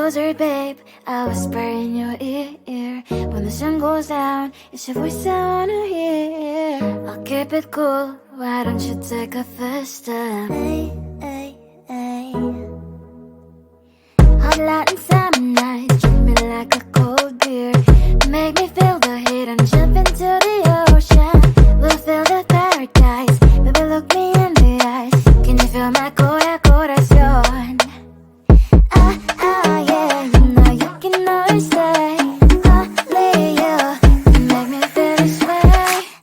closer, babe, I'll whisper in your ear. When the sun goes down, it's your voice I wanna hear. I'll keep it cool, why don't you take a first step? Hey, hey, hey. Hot Latin summer nights, treat me like a cold beer. Make me feel the heat and jump into the ocean. We'll feel the paradise, baby, look me in the eyes. Can you feel my corazón? Yeah, you know you can always stay. Only you can make me feel this way.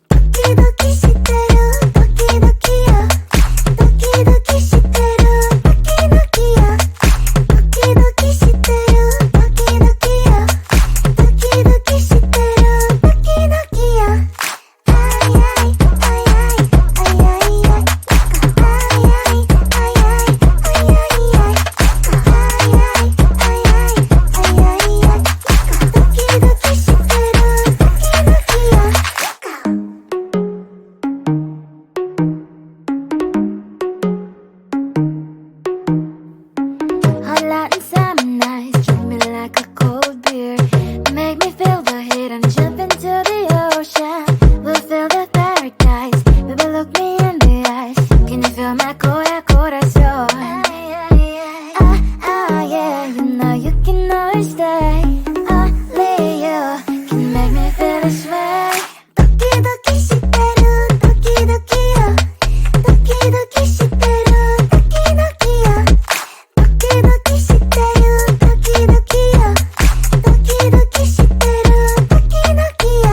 도끼도끼 시대로 도끼도끼야. 도끼도끼 시대로 도끼도끼야. 도끼도끼 시대로 도끼도끼야. 도끼도끼 시대로 도끼도끼야. 아이아이 아이아이 아이아이 아이아이 아이아이 Hot Latin summer nights, treat me like a cold beer. Make me feel the heat and jump into the ocean. We'll feel the paradise, baby, look me in the eyes. Can you feel my corazón? Yeah, you know you can always stay. Only you can make me feel this way. 도끼도끼 시대로 도끼도끼야. 도끼도끼 시대로 도끼도끼야. 도끼도끼 시대로 도끼도끼야. 도끼도끼 시대로 도끼도끼야.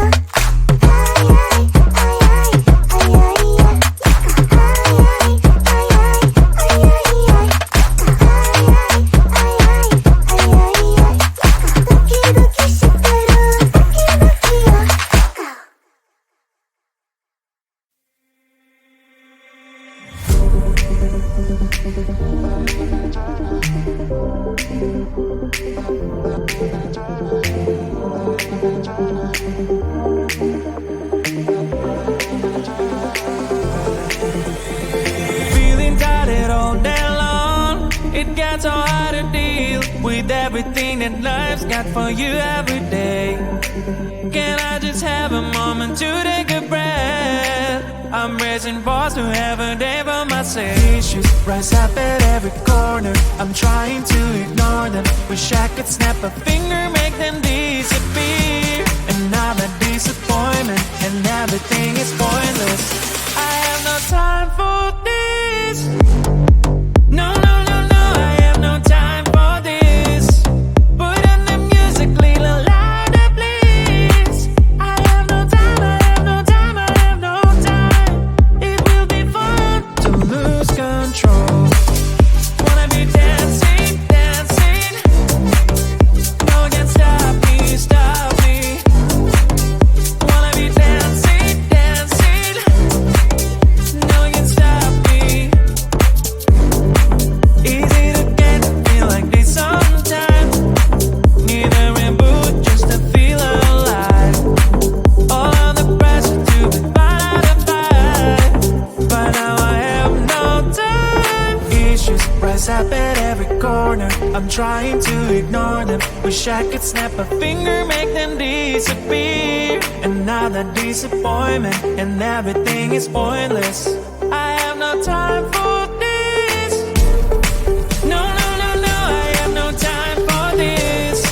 아이아이 아이아이 아이아이 아이아이 아이아이 아이아이 도끼도끼 시대로 도끼도끼야. Feeling tired all day long. It gets so hard to deal with everything that life's got for you every day. Can I just have a moment to take a breath? I'm raising balls to have a day for myself. Issues rise up at every corner. I'm trying to ignore them. Wish I could snap a finger, make them disappear. And now the disappointment and everything is pointless. I have no time for this. No, no, no, no, I have no time for this. Put on the music, little louder, please. I have no time, I have no time, I have no time. It will be fun to lose control. Wanna be dancing, dancing. No one can stop me, stop me. Wanna be dancing, dancing. No one can stop me. Easy to get to feel like this sometimes. Need a reboot just to feel alive. All of the pressure to be part of the fight. But now I have no time. Issues rise up at every corner. I'm trying to ignore them. Wish I could snap a finger, make them disappear. And now the disappointment and everything is pointless. I have no time for this. No, no, no, no, I have no time for this.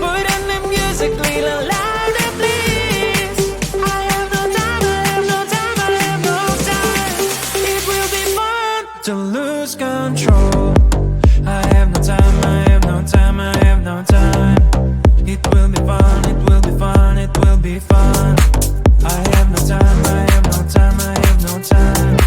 Put on the music, little louder, please. I have no time, I have no time, I have no time. It will be fun to lose control. I have no time, I have no time, I have no time. It will be fun, it will be fun, it will be fun. I have no time, I have no time, I have no time.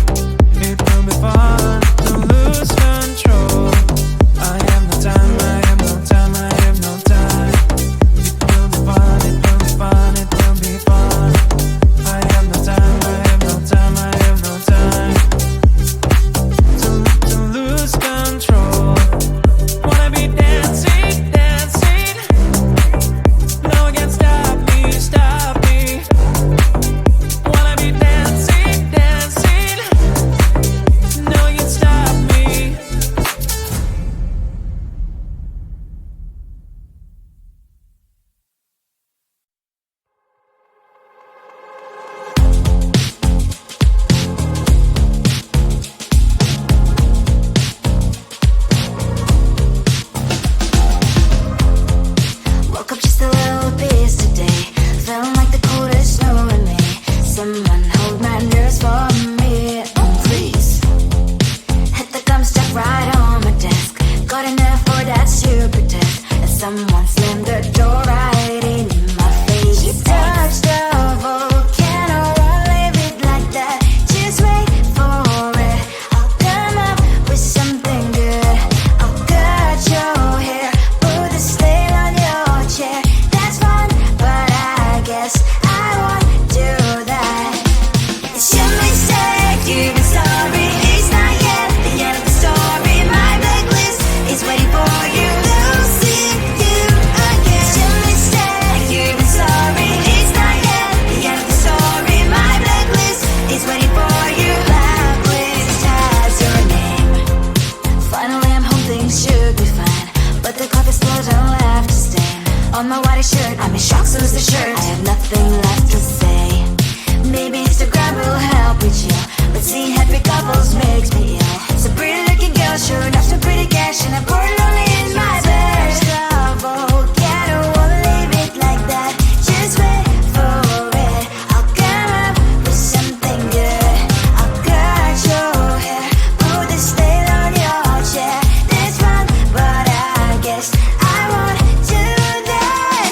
Maybe Instagram will help with you. But seeing happy couples makes me ill. So pretty looking girl, sure enough, so pretty cash, and I'm pouring lonely in my bed. Trouble, yeah, I don't wanna leave it like that. Just wait for it. I'll come up with something good. I'll cut your hair, put the stain on your chair. That's fun, but I guess I won't do that.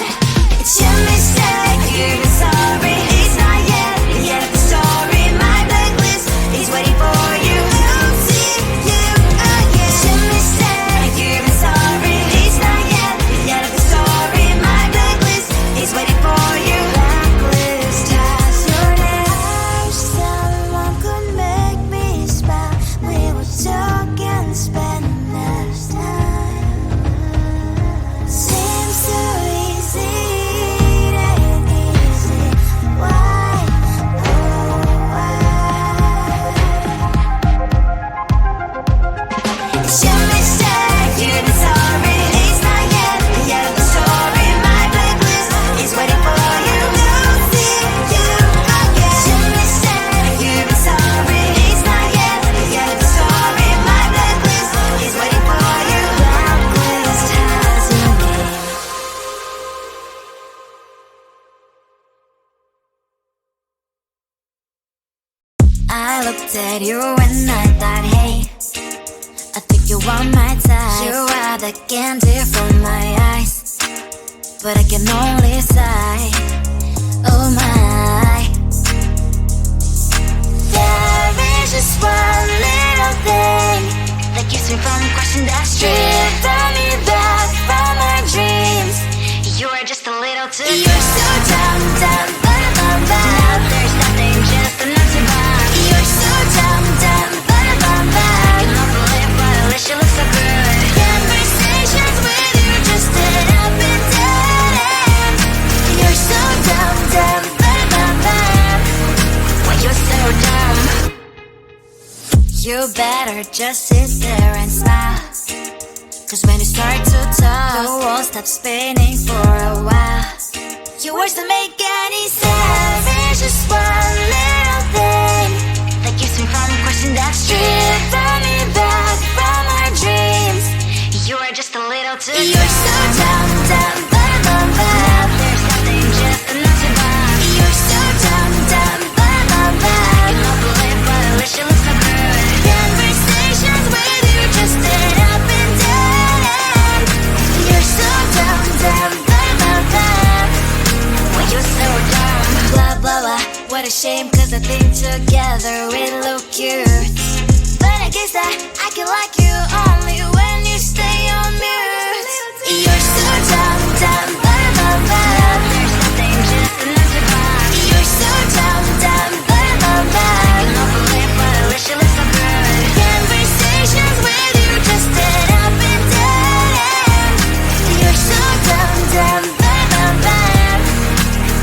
It's your mistake, you're sorry. It's not yet the story. My blacklist is waiting for you. I'll see you again. It's your mistake, you're sorry. It's not yet the story. My blacklist is waiting for you. Blacklist has your name. Someone could make me smile. We will talk and spend less time. Seems so easy, it ain't easy. Why, oh why? It's your mistake, you're sorry. It's not yet the story. My blacklist is waiting for you. I'll see you again. It's your mistake, you're sorry. It's not yet the story. My blacklist is waiting for you. Blacklist has your name. I looked at you and I thought, hey, I think you are my type. You are the candy from my eyes, but I can only sigh. Oh my. There is just one little thing that keeps me from crossing that street. Driven me back from my dreams. You are just a little too good. You're so dumb, now there's nothing, just enough to buy. You're so dumb, you know the lip, but at least you look so good. Conversations with you just end up in dead end. You're so dumb, why you're so dumb. You better just sit there and smile, 'cause when you start to talk, the world stops spinning for a while. Your words don't make any sense. There's just one little thing that keeps me from crossing that street. Driven me back from our dreams. You are just a little too good. You're so dumb, now there's nothing, just enough to buy. You're so dumb, you know the lip, but at least you look so good. Conversations with you just end up in dead end. You're so dumb, why you're so dumb. Blah blah blah, what a shame, 'cause I think together we look cute. But I guess that I can like you only when you stay on mute. You're so dumb, there's nothing, just enough to buy. You're so dumb, you know the lip, but at least you look so good. Conversations with you just end up in dead end. You're so dumb,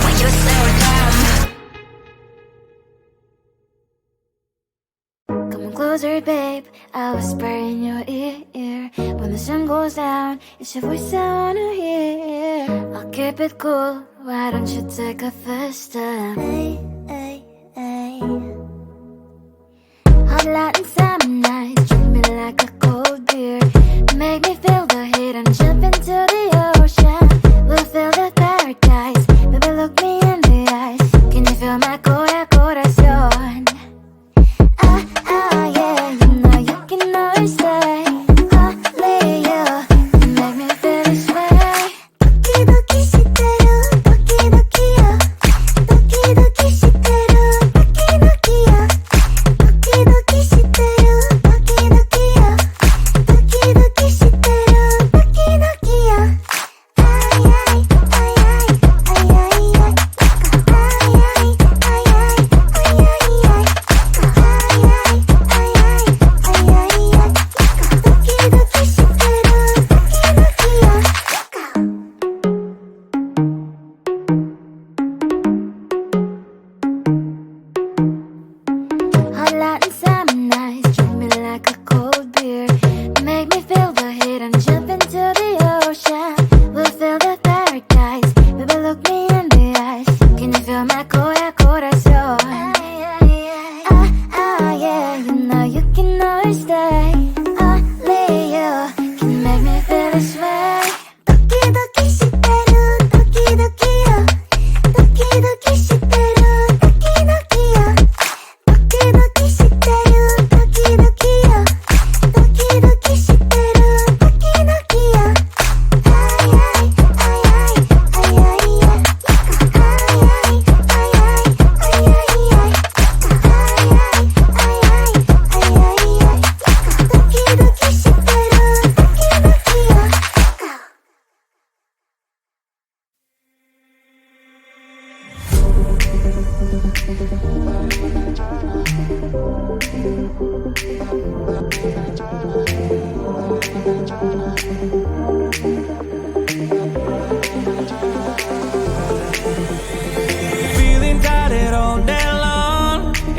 why you're so dumb. Come on closer, babe, I'll whisper in your ear. When the sun goes down, it's your voice I wanna hear. I'll keep it cool, why don't you take a first step? Hey, hey, hey. Hot light and summer nights, treat me like a cold beer. Make me feel the heat and jump into the ocean. We'll feel the paradise, baby look me in the eyes. Can you feel my corazón? Yeah, you can always say only you make me feel this way. 도끼도끼 시대로 도끼도끼요. 도끼도끼 시대로 도끼도끼요. 도끼도끼 시대로 도끼도끼요. 도끼도끼 시대로 도끼도끼요. 아이 아이 아이 아이 아이 아이 아이 아이 아이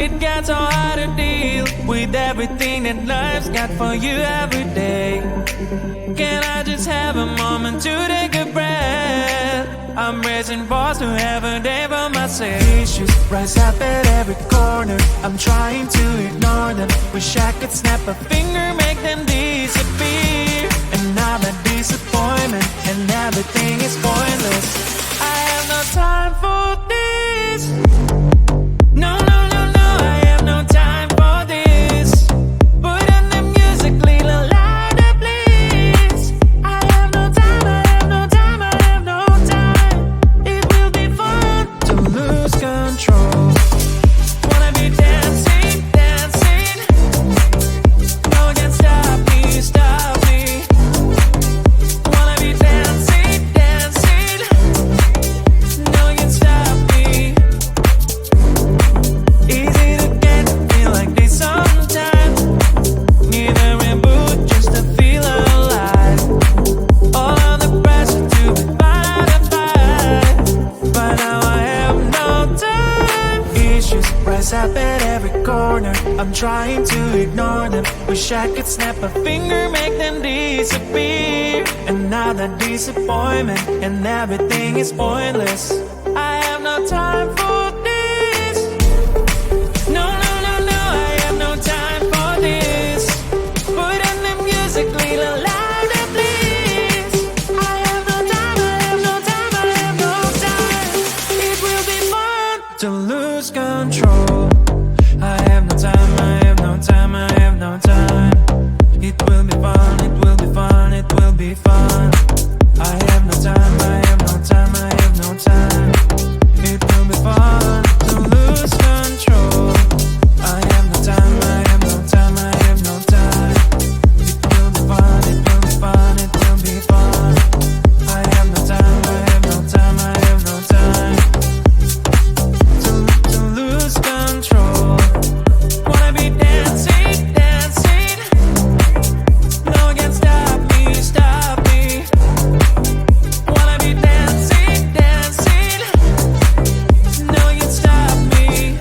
It gets so hard to deal with everything that life's got for you every day. Can I just have a moment to take a breath? I'm raising balls to have a day for myself. Issues rise up at every corner. I'm trying to ignore them. Wish I could snap a finger, make them disappear. And now the disappointment and everything is pointless. I have no time for this. No, no, no, no, I have no time for this. Put on the music, little louder, please. I have no time, I have no time, I have no time. It will be fun to lose control. Wanna be dancing, dancing. No one can stop me, stop me. Wanna be dancing, dancing. No one can stop me. Easy to get, feel like this sometimes. Need a reboot just to feel alive. All of the pressure to be fight. But now I have no time. Issues rise up at every corner. I'm trying to ignore them. Wish I could snap a finger, make them disappear. And now that disappointment and everything is pointless. I have no time for this. No, no, no, no, I have no time for this. Put on the music, little louder, please. I have no time, I have no time, I have no time. It will be fun to lose control. I have no time, I have no time, I have no time. It will be fun, it will be fun, it will be fun. I have no time, I have no time, I have no time. It will be fun to lose control. I have no time, I have no time, I have no time. It will be fun, it will be fun, it will be fun. I have no time, I have no time, I have no time. To lose control. Wanna be dancing, dancing. No one can stop me, stop me. Wanna be dancing, dancing. No one can stop me.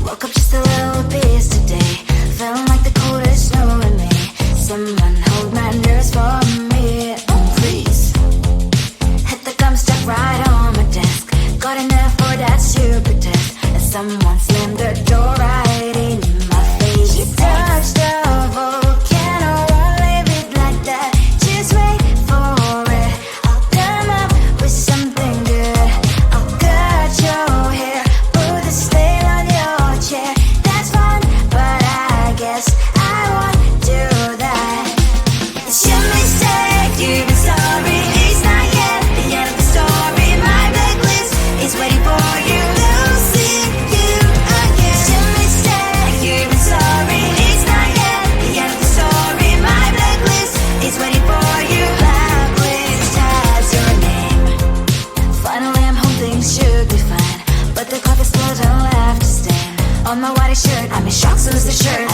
Woke up just a little pissed today. Feeling like the coldest snow in me. Someone hold my nerves for me. Oh, please. Hit the gum stuck right on my desk. Got in there for that stupid test. And someone slammed the door right in my face. You touched a volcano, won't leave it like that. Just wait for it. I'll come up with something good. I'll cut your hair, put the stain on your chair. That's fun, but I guess I won't do that. It's your mistake, you've been sorry. It's not yet the end of the story. My blacklist is waiting for you. Losing you again. It's your mistake, you've been sorry. It's not yet the end of the story. My blacklist is waiting for you. Blacklist has your name. Finally I'm home, things should be fine. But the coffee still don't left to stain on my white shirt. I'm in shock, so lose the shirt.